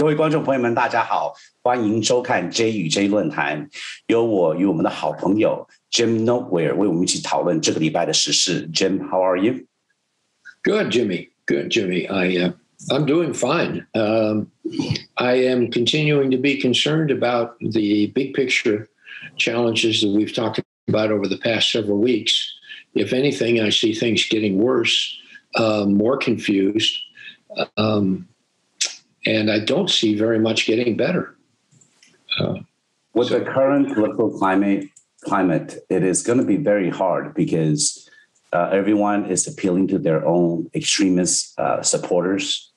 各位观众朋友们，大家好，欢迎收看 JxJ 论坛，由我与我们的好朋友 Jim Noteware 为我们一起讨论这个礼拜的时事。Jim, how are you? Good, Jimmy. Good, Jimmy. I'm doing fine. I am continuing to be concerned about the big picture challenges that we've talked about over the past several weeks. If anything, I see things getting worse, more confused, and I don't see very much getting better. With the current political climate, it is going to be very hard because everyone is appealing to their own extremist supporters.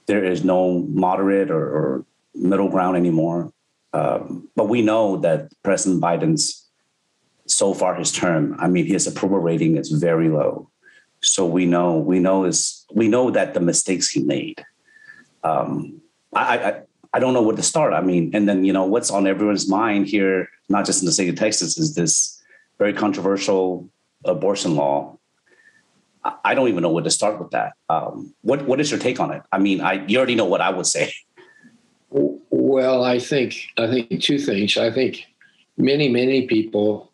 There is no moderate or middle ground anymore. But we know that President Biden's, so far his term, his approval rating is very low. So we know that the mistakes he made. I don't know where to start. And then, what's on everyone's mind here, not just in the state of Texas, is this very controversial abortion law. I don't even know where to start with that. What is your take on it? You already know what I would say. Well, I think two things. I think many people,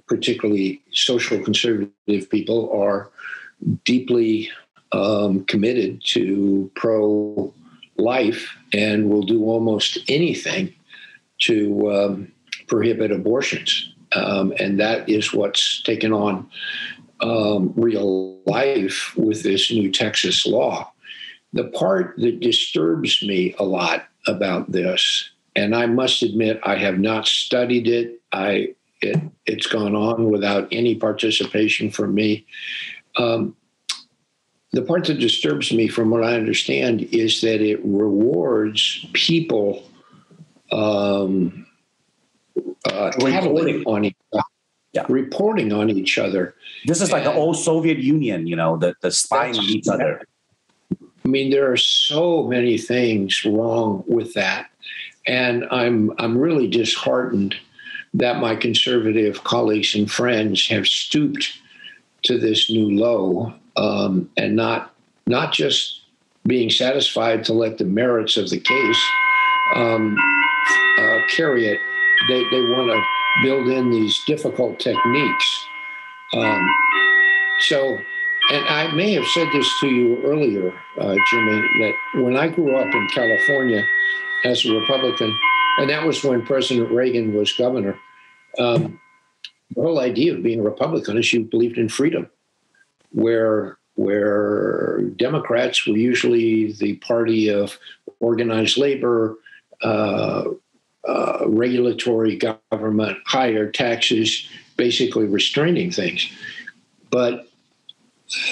particularly social conservative people, are deeply committed to pro-life and will do almost anything to prohibit abortions. And that is what's taken on real life with this new Texas law. The part that disturbs me a lot about this, and I must admit I have not studied it. It's gone on without any participation from me. The part that disturbs me, from what I understand, is that it rewards people reporting on each other. This is like the old Soviet Union, the spying on each other. There are so many things wrong with that. And I'm really disheartened that my conservative colleagues and friends have stooped to this new low, and not just being satisfied to let the merits of the case carry it. They want to build in these difficult techniques. And I may have said this to you earlier, Jimmy, that when I grew up in California as a Republican, and that was when President Reagan was governor, the whole idea of being a Republican is you believed in freedom, where Democrats were usually the party of organized labor, regulatory government, higher taxes, basically restraining things. But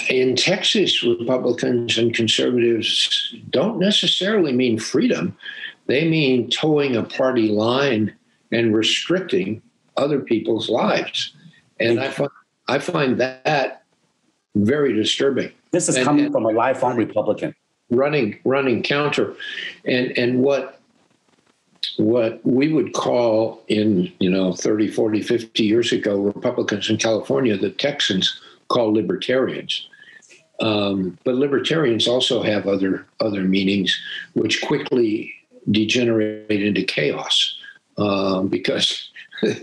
in Texas, Republicans and conservatives don't necessarily mean freedom. They mean towing a party line and restricting other people's lives. And I find that very disturbing. This is coming from a lifelong Republican. Running counter. And what we would call in, 30, 40, 50 years ago, Republicans in California, the Texans call libertarians. But libertarians also have other meanings, which quickly degenerate into chaos because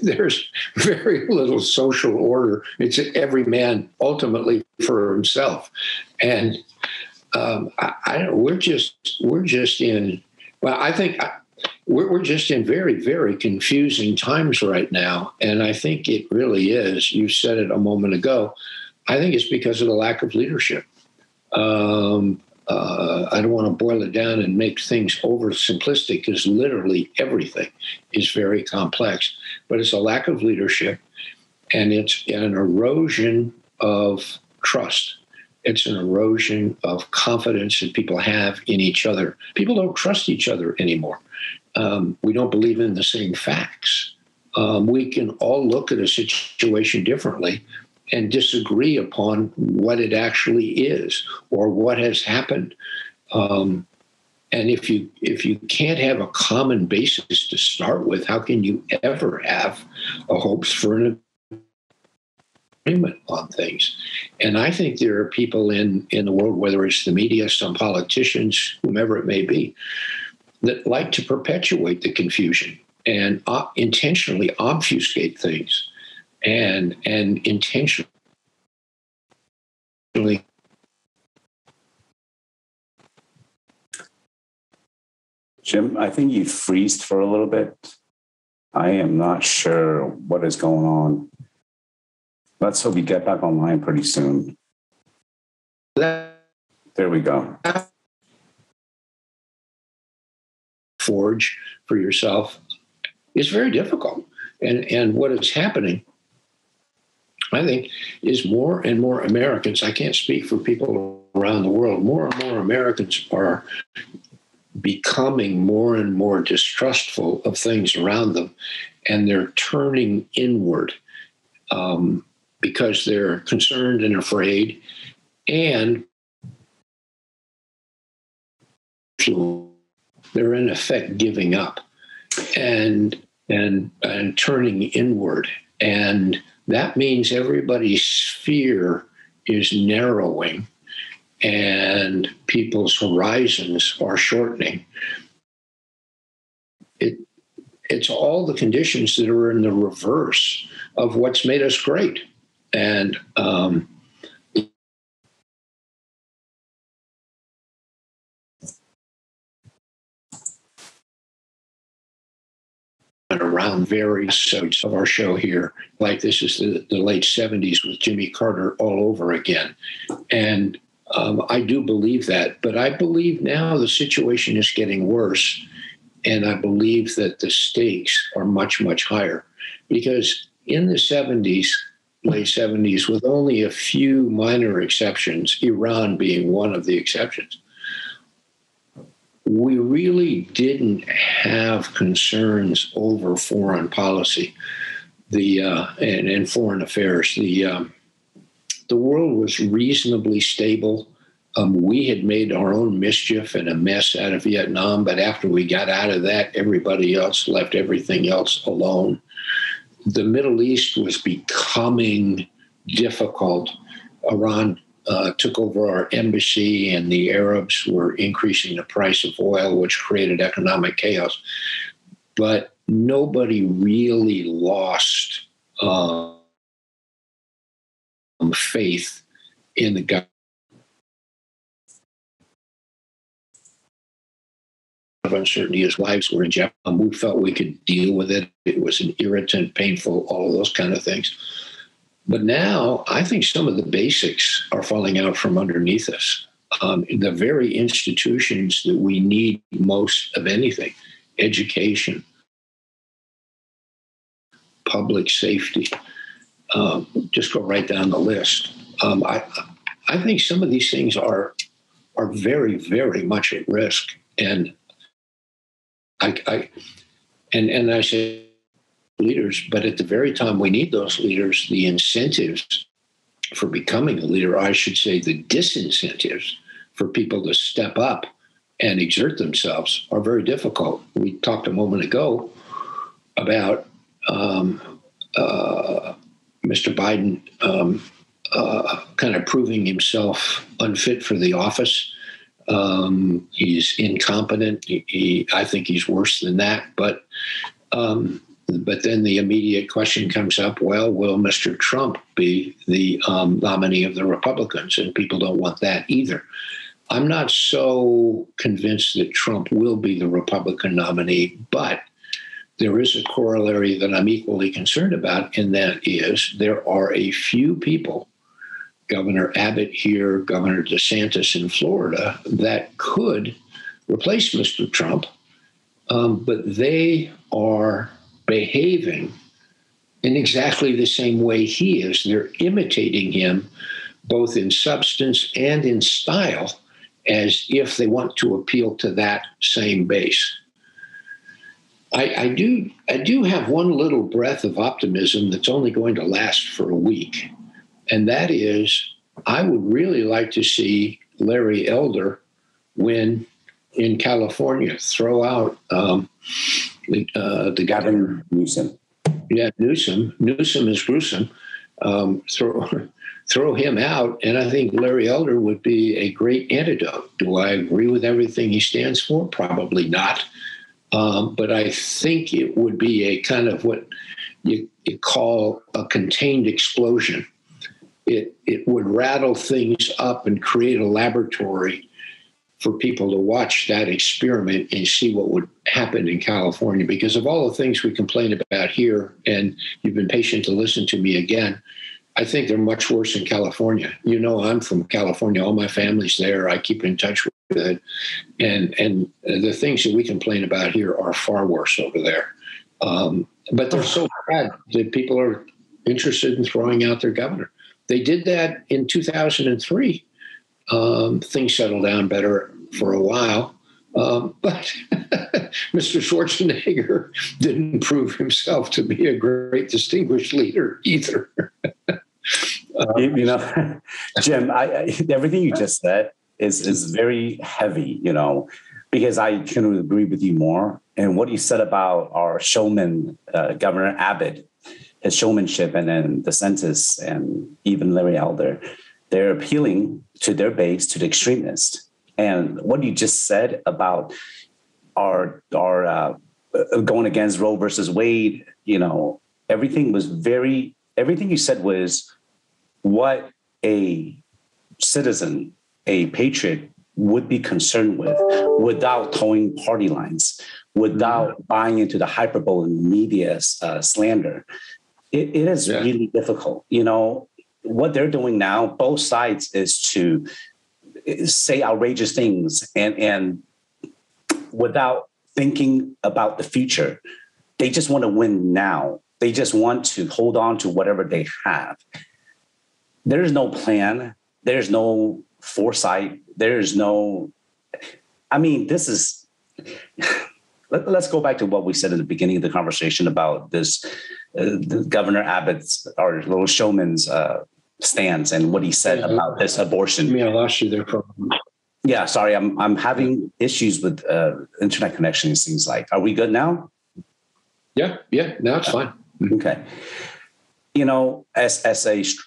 there's very little social order. It's every man ultimately for himself. And we're just in very, very confusing times right now. And I think it really is. You said it a moment ago. I think it's because of the lack of leadership. I don't want to boil it down and make things oversimplistic because literally everything is very complex. But it's a lack of leadership, and it's an erosion of trust. It's an erosion of confidence that people have in each other. People don't trust each other anymore. We don't believe in the same facts. We can all look at a situation differently and disagree upon what it actually is or what has happened. And if you can't have a common basis to start with, how can you ever have hopes for an agreement on things? And I think there are people in the world, whether it's the media, some politicians, whomever it may be, that like to perpetuate the confusion and intentionally obfuscate things and intentionally. Jim, I think you freezed for a little bit. I am not sure what is going on. Let's hope you get back online pretty soon. There we go. Forge for yourself is very difficult. And what is happening, I think, is more and more Americans, I can't speak for people around the world, more and more Americans are becoming more and more distrustful of things around them, and they're turning inward because they're concerned and afraid, and they're in effect giving up and turning inward. And that means everybody's sphere is narrowing and people's horizons are shortening. It's all the conditions that are in the reverse of what's made us great. And around various episodes of our show here, like this is the late 70s with Jimmy Carter all over again. And I do believe that, but I believe now the situation is getting worse. And I believe that the stakes are much, much higher, because in the 70s, late 70s, with only a few minor exceptions, Iran being one of the exceptions, we really didn't have concerns over foreign policy, and foreign affairs. The world was reasonably stable. We had made our own mischief and a mess out of Vietnam, but after we got out of that, everybody else left everything else alone. The Middle East was becoming difficult. Iran took over our embassy, and the Arabs were increasing the price of oil, which created economic chaos. But nobody really lost faith in the government. Of uncertainty, his lives were in jeopardy. We felt we could deal with it. It was an irritant, painful, all of those kind of things. But now I think some of the basics are falling out from underneath us. The very institutions that we need most of anything, education, public safety, just go right down the list. I think some of these things are very, very much at risk. And I say leaders, but at the very time we need those leaders, the incentives for becoming a leader, I should say the disincentives for people to step up and exert themselves, are very difficult. We talked a moment ago about Mr. Biden kind of proving himself unfit for the office. He's incompetent. I think he's worse than that. But then the immediate question comes up, well, will Mr. Trump be the nominee of the Republicans? And people don't want that either. I'm not so convinced that Trump will be the Republican nominee, but there is a corollary that I'm equally concerned about, and that is there are a few people, Governor Abbott here, Governor DeSantis in Florida, that could replace Mr. Trump, but they are behaving in exactly the same way he is. They're imitating him both in substance and in style, as if they want to appeal to that same base. I do have one little breath of optimism that's only going to last for a week. And that is, I would really like to see Larry Elder win in California, throw out the Gavin Newsom. Yeah, Newsom. Newsom is gruesome. throw him out, and I think Larry Elder would be a great antidote. Do I agree with everything he stands for? Probably not. But I think it would be a kind of what you call a contained explosion. It would rattle things up and create a laboratory for people to watch that experiment and see what would happen in California. Because of all the things we complain about here, and you've been patient to listen to me again, I think they're much worse in California. You know, I'm from California. All my family's there. I keep in touch with it. And the things that we complain about here are far worse over there. But they're so bad that people are interested in throwing out their governor. They did that in 2003. Things settled down better for a while. But Mr. Schwarzenegger didn't prove himself to be a great distinguished leader either. You know, Jim, everything you just said is very heavy, you know, because I couldn't agree with you more. And what you said about our showman, Governor Abbott, his showmanship, and then DeSantis and even Larry Elder, they're appealing to their base, to the extremists. And what you just said about our going against Roe versus Wade, you know, everything you said was what a citizen, a patriot would be concerned with without towing party lines, without buying into the hyperbole in media slander. It is really difficult. You know, what they're doing now, both sides, is to say outrageous things and without thinking about the future. They just want to win now. They just want to hold on to whatever they have. There's no plan. There's no foresight. There's no, I mean, this is, let's go back to what we said at the beginning of the conversation about this, the Governor Abbott's, our little showman's stance and what he said about this abortion. I lost you there for a moment. Yeah, sorry, I'm having issues with internet connection, it seems like. Are we good now? Yeah, now it's fine. Okay. You know, as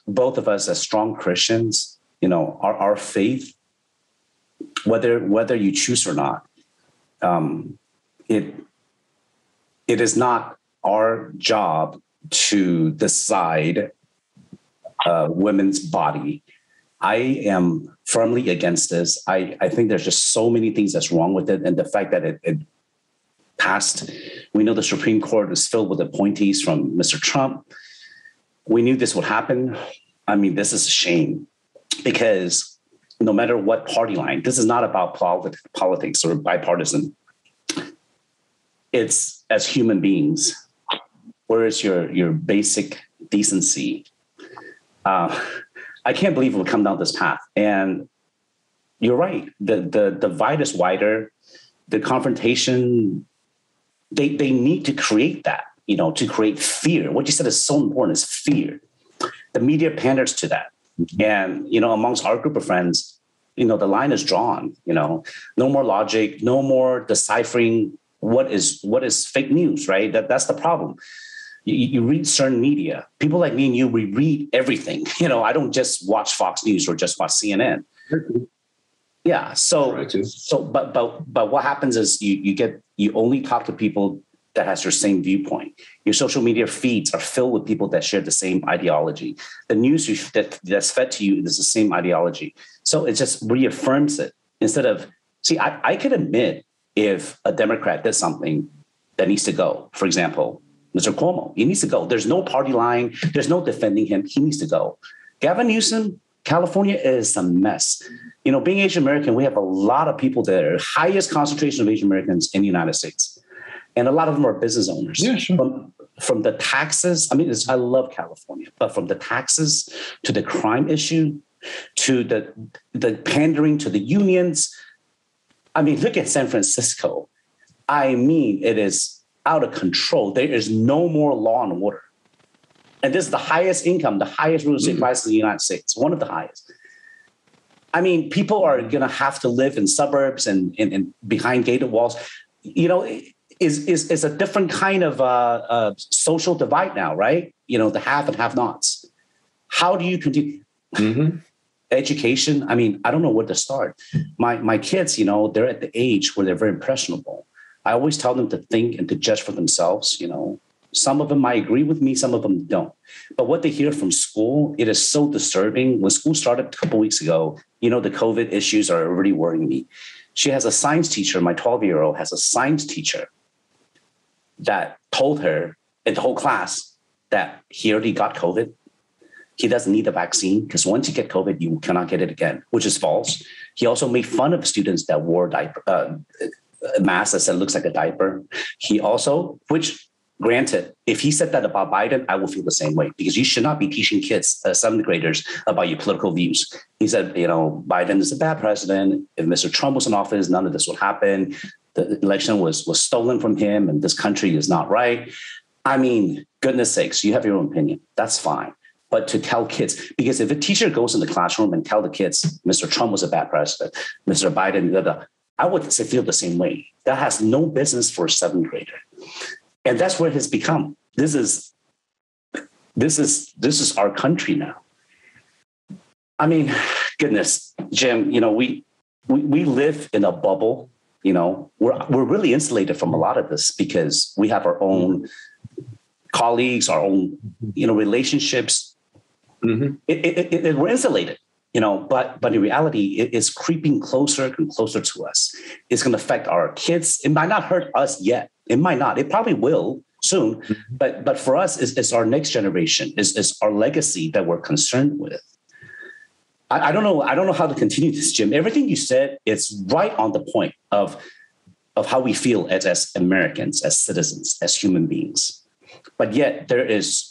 both of us as strong Christians, you know, our faith, whether you choose or not, it is not our job to decide women's body. I am firmly against this. I think there's just so many things that's wrong with it, and the fact that it passed. We know the Supreme Court is filled with appointees from Mr. Trump. We knew this would happen. I mean, this is a shame because no matter what party line, this is not about politics or bipartisan. It's as human beings. Where is your basic decency? I can't believe it would come down this path. And you're right. The divide is wider. The confrontation, they need to create that, you know, to create fear. What you said is so important, is fear. The media panders to that. And, you know, amongst our group of friends, you know, the line is drawn, you know, no more logic, no more deciphering what is fake news, right? That's the problem. You read certain media. People like me and you, we read everything. You know, I don't just watch Fox News or just watch CNN. Yeah. But what happens is you only talk to people that has your same viewpoint. Your social media feeds are filled with people that share the same ideology. The news that's fed to you is the same ideology. So it just reaffirms it instead of, I could admit if a Democrat did something that needs to go. For example, Mr. Cuomo, he needs to go. There's no party line. There's no defending him. He needs to go. Gavin Newsom, California is a mess. You know, being Asian American, we have a lot of people there, highest concentration of Asian Americans in the United States. And a lot of them are business owners. Yeah, sure. From the taxes, I mean, I love California, but from the taxes to the crime issue, to the pandering to the unions. I mean, look at San Francisco. I mean, it is out of control. There is no more law and order. And this is the highest income, the highest real estate prices in the United States, one of the highest. I mean, people are going to have to live in suburbs and behind gated walls. You know, is a different kind of social divide now, right? You know, the have and have nots. How do you continue? Mm-hmm. Education, I mean, I don't know where to start. My kids, you know, they're at the age where they're very impressionable. I always tell them to think and to judge for themselves, you know. Some of them might agree with me, some of them don't. But what they hear from school, it is so disturbing. When school started a couple of weeks ago, you know, the COVID issues are already worrying me. She has a science teacher, my 12-year-old has a science teacher that told her in the whole class that he already got COVID. He doesn't need the vaccine because once you get COVID, you cannot get it again, which is false. He also made fun of students that wore masks that said looks like a diaper. He also, which granted, if he said that about Biden, I will feel the same way because you should not be teaching kids, 7th graders, about your political views. He said, you know, Biden is a bad president. If Mr. Trump was in office, none of this would happen. The election was stolen from him and this country is not right. I mean, goodness sakes, you have your own opinion. That's fine. But to tell kids, because if a teacher goes in the classroom and tell the kids, Mr. Trump was a bad president, Mr. Biden, I would feel the same way. That has no business for a 7th grader. And that's where it has become. This is our country now. I mean, goodness, Jim, you know, we live in a bubble, you know, we're really insulated from a lot of this because we have our own colleagues, our own, you know, relationships. Mm-hmm. We're insulated, you know, but in reality, it's creeping closer and closer to us. It's going to affect our kids. It might not hurt us yet. It might not. It probably will soon. Mm-hmm. But for us, it's our next generation. It's our legacy that we're concerned with. I don't know. I don't know how to continue this, Jim. Everything you said is right on the point of how we feel as Americans, as citizens, as human beings. But yet there is.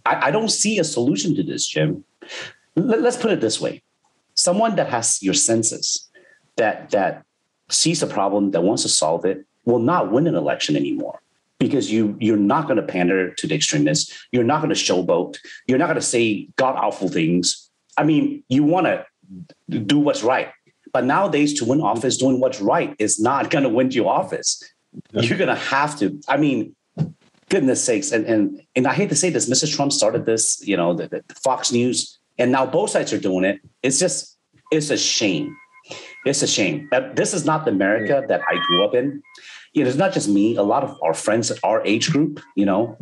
I don't see a solution to this, Jim. Let's put it this way. Someone that has your senses, that sees a problem, that wants to solve it, will not win an election anymore because you're not going to pander to the extremists. You're not going to showboat. You're not going to say god-awful things. I mean, you want to do what's right. But nowadays, to win office, doing what's right is not going to win you office. You're going to have to, I mean, goodness sakes. And I hate to say this, Mrs. Trump started this, you know, the Fox News, and now both sides are doing it. It's a shame. It's a shame. This is not the America that I grew up in. You know, it's not just me. A lot of our friends at our age group, you know,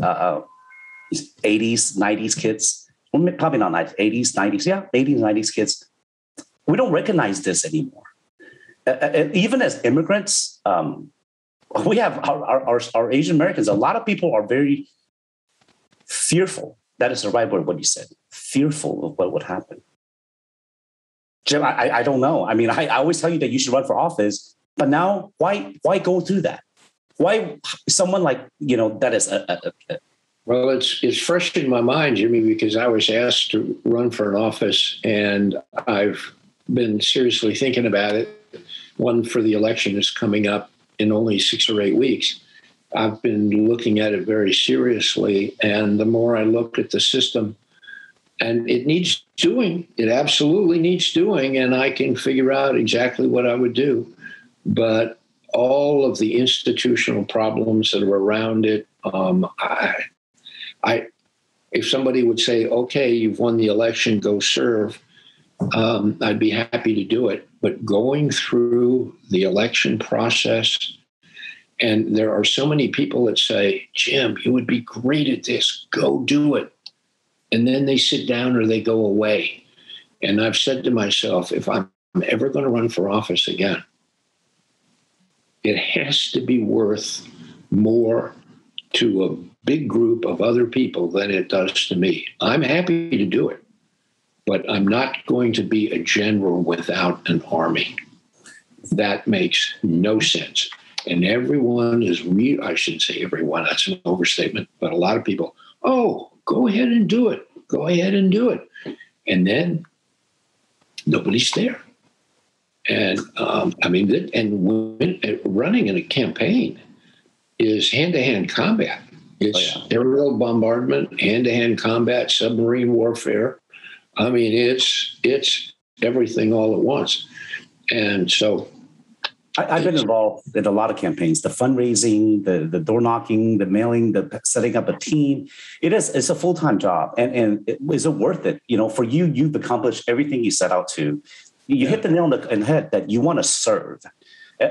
80s, 90s kids, well, probably not 80s, 90s. Yeah, 80s, 90s kids. We don't recognize this anymore. Even as immigrants, we have our Asian Americans. A lot of people are very fearful. That is the right word, what you said. Fearful of what would happen. Jim, I don't know. I mean, I always tell you that you should run for office, but now why go through that? Why someone like, you know, that is Well, it's fresh in my mind, Jimmy, because I was asked to run for an office and I've been seriously thinking about it. One for the election is coming up in only 6 or 8 weeks. I've been looking at it very seriously. And the more I look at the system, and it needs doing, it absolutely needs doing, and I can figure out exactly what I would do. But all of the institutional problems that are around it, if somebody would say, okay, you've won the election, go serve, I'd be happy to do it. But going through the election process, and there are so many people that say, Jim, you would be great at this, go do it. And then they sit down or they go away. And I've said to myself, if I'm ever going to run for office again, it has to be worth more to a big group of other people than it does to me. I'm happy to do it, but I'm not going to be a general without an army. That makes no sense. And everyone is I shouldn't say everyone, that's an overstatement, but a lot of people, oh, go ahead and do it. Go ahead and do it. And then nobody's there. And running in a campaign is hand-to-hand combat. It's aerial bombardment, hand-to-hand combat, submarine warfare. I mean, it's everything all at once. And so I've been involved in a lot of campaigns, the fundraising, the door knocking, the mailing, the setting up a team. It's a full-time job. And is it worth it? For you, you've accomplished everything you set out to. You hit the nail on the head that you want to serve.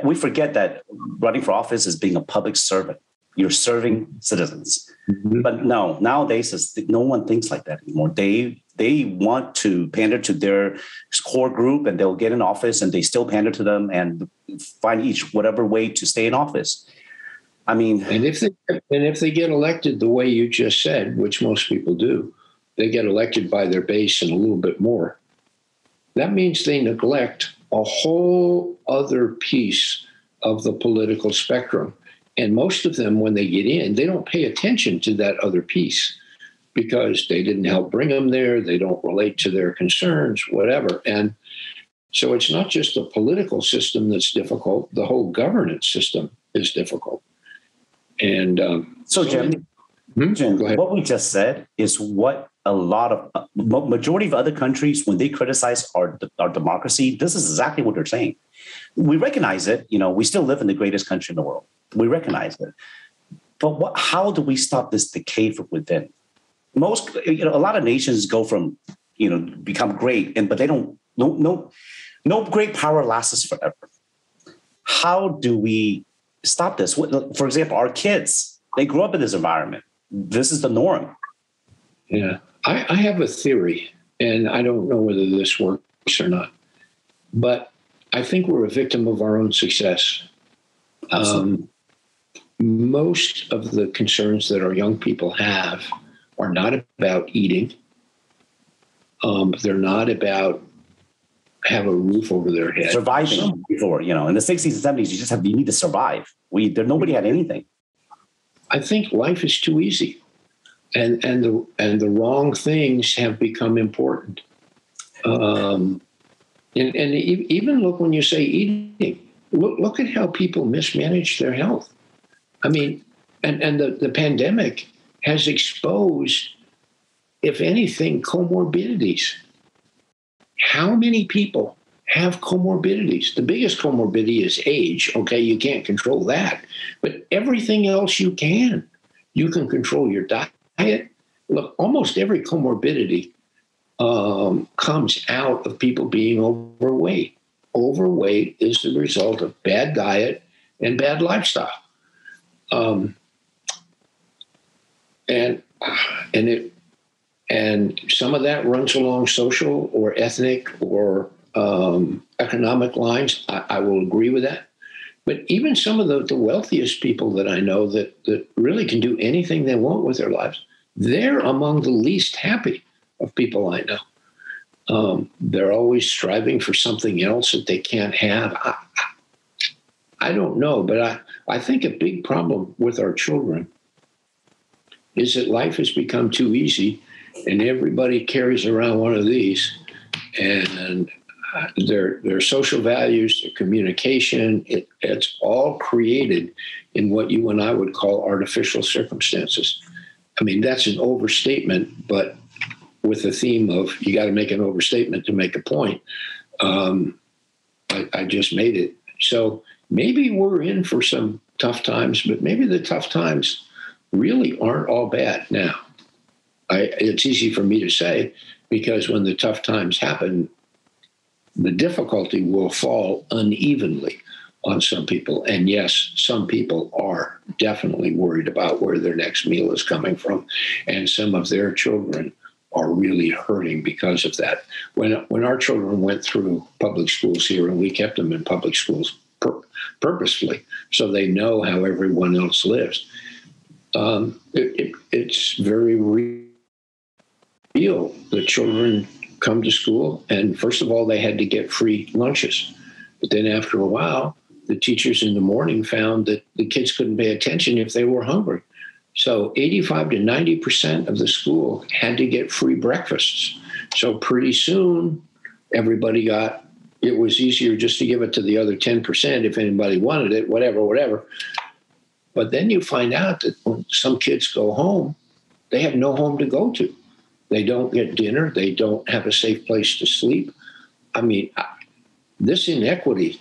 We forget that running for office is being a public servant. You're serving citizens. Mm-hmm. But no, nowadays, no one thinks like that anymore. They want to pander to their core group, and they'll get in office and they still pander to them and find whatever way to stay in office. I mean, and if they get elected the way you just said, which most people do, they get elected by their base and a little bit more. That means they neglect a whole other piece of the political spectrum. And most of them, when they get in, they don't pay attention to that other piece because they didn't help bring them there. They don't relate to their concerns, whatever. And so it's not just the political system that's difficult. The whole governance system is difficult. And so Jim, what we just said is what a lot of majority of other countries, when they criticize our democracy, this is exactly what they're saying. We recognize it. We still live in the greatest country in the world. We recognize it. But how do we stop this decay from within? A lot of nations go from, become great, but they don't, no great power lasts forever. How do we stop this? For example, our kids, they grew up in this environment. This is the norm. Yeah. I have a theory, and I don't know whether this works or not, but I think we're a victim of our own success. Most of the concerns that our young people have are not about eating. They're not about have a roof over their head. Surviving before, in the 60s and 70s, you need to survive. Nobody had anything. I think life is too easy, and the wrong things have become important. And even look, when you say eating, look at how people mismanage their health. I mean, and the pandemic has exposed, if anything, comorbidities. How many people have comorbidities? The biggest comorbidity is age. Okay, you can't control that. But everything else you can. You can control your diet. Look, almost every comorbidity comes out of people being overweight. Overweight is the result of bad diet and bad lifestyle. And some of that runs along social or ethnic or economic lines. I will agree with that. But even some of the wealthiest people that I know that really can do anything they want with their lives, they're among the least happy of people I know. They're always striving for something else that they can't have. I don't know, but I think a big problem with our children is that life has become too easy, and everybody carries around one of these, and their social values, their communication, it's all created in what you and I would call artificial circumstances. I mean, that's an overstatement, but with the theme of you got to make an overstatement to make a point, I just made it. So maybe we're in for some tough times, but maybe the tough times really aren't all bad now. It's easy for me to say because when the tough times happen, the difficulty will fall unevenly on some people. And yes, some people are definitely worried about where their next meal is coming from. And some of their children are really hurting because of that. When our children went through public schools here, and we kept them in public schools purposefully so they know how everyone else lives, it's very real. The children come to school, and first of all, they had to get free lunches. But then after a while, the teachers in the morning found that the kids couldn't pay attention if they were hungry. So 85 to 90% of the school had to get free breakfasts. So pretty soon, everybody it was easier just to give it to the other 10% if anybody wanted it, whatever. But then you find out that when some kids go home, they have no home to go to. They don't get dinner. They don't have a safe place to sleep. I mean, this inequity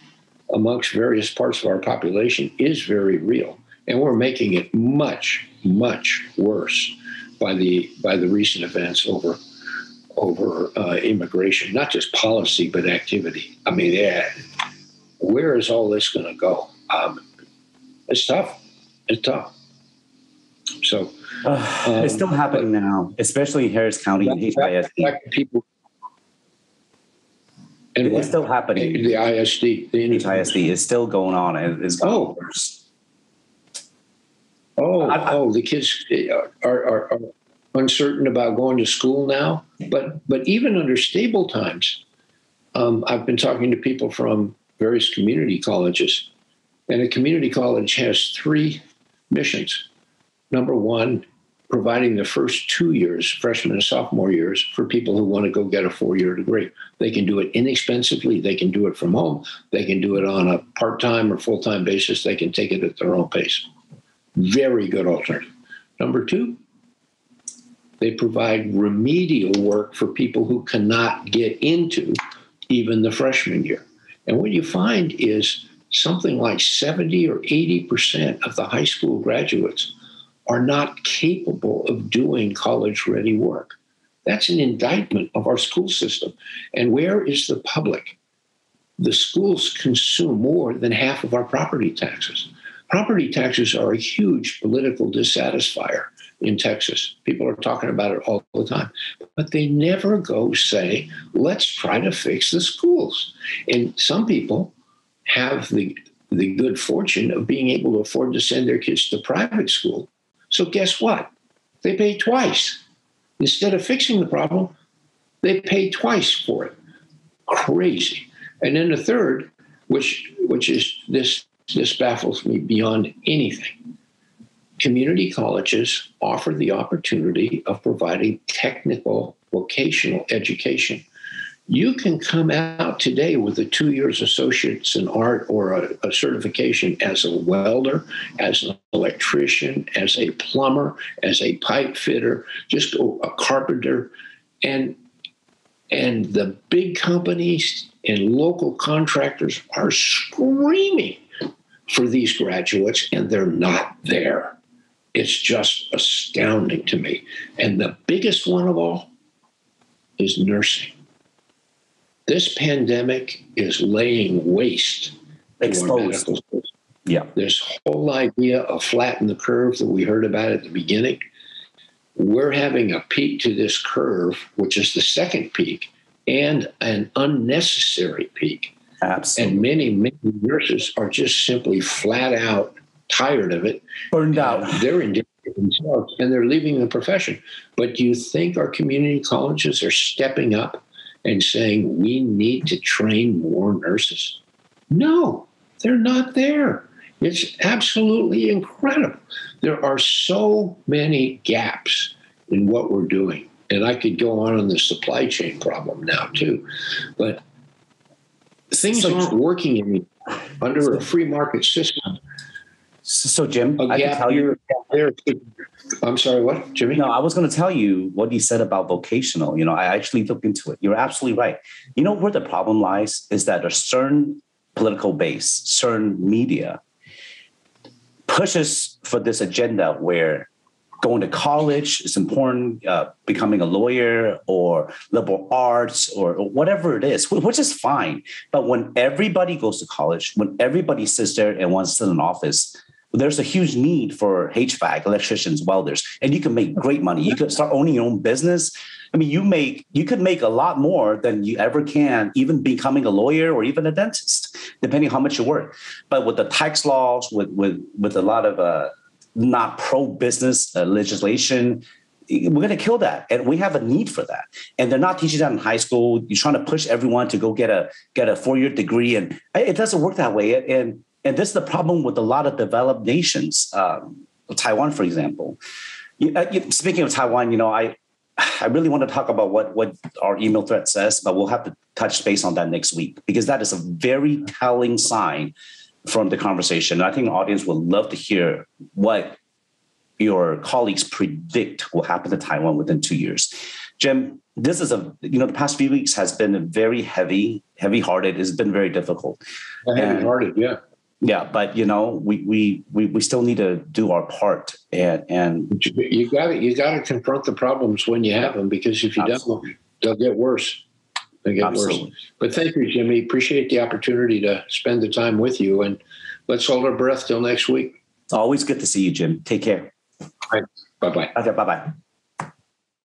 amongst various parts of our population is very real. And we're making it much, much worse by the recent events over immigration, not just policy, but activity. I mean, where is all this going to go? It's tough. It's tough. So it's still happening now, especially in Harris County and HISD. It's still happening. The ISD. The HISD is still going on. It's going worse. The kids are uncertain about going to school now. But even under stable times, I've been talking to people from various community colleges, and a community college has 3 missions. Number one, providing the first 2 years, freshman and sophomore years, for people who want to go get a 4-year degree. They can do it inexpensively. They can do it from home. They can do it on a part-time or full-time basis. They can take it at their own pace. Very good alternative. Number 2, they provide remedial work for people who cannot get into even the freshman year. And what you find is something like 70 or 80% of the high school graduates are not capable of doing college-ready work. That's an indictment of our school system. And where is the public? The schools consume more than half of our property taxes. Property taxes are a huge political dissatisfier in Texas. People are talking about it all the time. But they never go say, let's try to fix the schools. And some people have the good fortune of being able to afford to send their kids to private school. So guess what? They pay twice. Instead of fixing the problem, they pay twice for it. Crazy. And then the third, which is this baffles me beyond anything. Community colleges offer the opportunity of providing technical vocational education. You can come out today with a 2 years associates in art or a certification as a welder, as an electrician, as a plumber, as a pipe fitter, just a carpenter. And the big companies and local contractors are screaming for these graduates, and they're not there. It's just astounding to me. And the biggest one of all is nursing. This pandemic is laying waste. Exposed. Yeah. This whole idea of flatten the curve that we heard about at the beginning, we're having a peak to this curve, which is the second peak, and an unnecessary peak. Absolutely. And many nurses are just simply flat out tired of it. Burned out. They're in themselves, and they're leaving the profession. But do you think our community colleges are stepping up and saying we need to train more nurses? No, they're not there. It's absolutely incredible. There are so many gaps in what we're doing. And I could go on the supply chain problem now, too. But things aren't working under a free market system. So, Jim, I can tell you. I'm sorry, what, Jimmy? No, I was going to tell you what you said about vocational. I actually looked into it. You're absolutely right. Where the problem lies is that a certain political base, certain media pushes for this agenda where going to college is important, becoming a lawyer or liberal arts or whatever it is, which is fine. But when everybody goes to college, when everybody sits there and wants to sit in an office, there's a huge need for HVAC, electricians, welders, and you can make great money. You could start owning your own business. I mean, you could make a lot more than you ever can, even becoming a lawyer or even a dentist, depending on how much you work. But with the tax laws, with a lot of not pro-business legislation, we're going to kill that. And we have a need for that. And they're not teaching that in high school. You're trying to push everyone to go get a 4-year degree. And it doesn't work that way. And this is the problem with a lot of developed nations. Taiwan, for example. Speaking of Taiwan, I really want to talk about what our email thread says, but we'll have to touch base on that next week, because that is a very telling sign from the conversation. And I think the audience would love to hear what your colleagues predict will happen to Taiwan within 2 years. Jim, this is the past few weeks has been very heavy-hearted. It's been very difficult. Heavy-hearted, yeah. Yeah, but we still need to do our part, and you got to confront the problems when you have them, because if you don't, they'll get worse. They get worse. But thank you, Jimmy. Appreciate the opportunity to spend the time with you, and let's hold our breath till next week. It's always good to see you, Jim. Take care. All right. Bye-bye. Okay, bye-bye.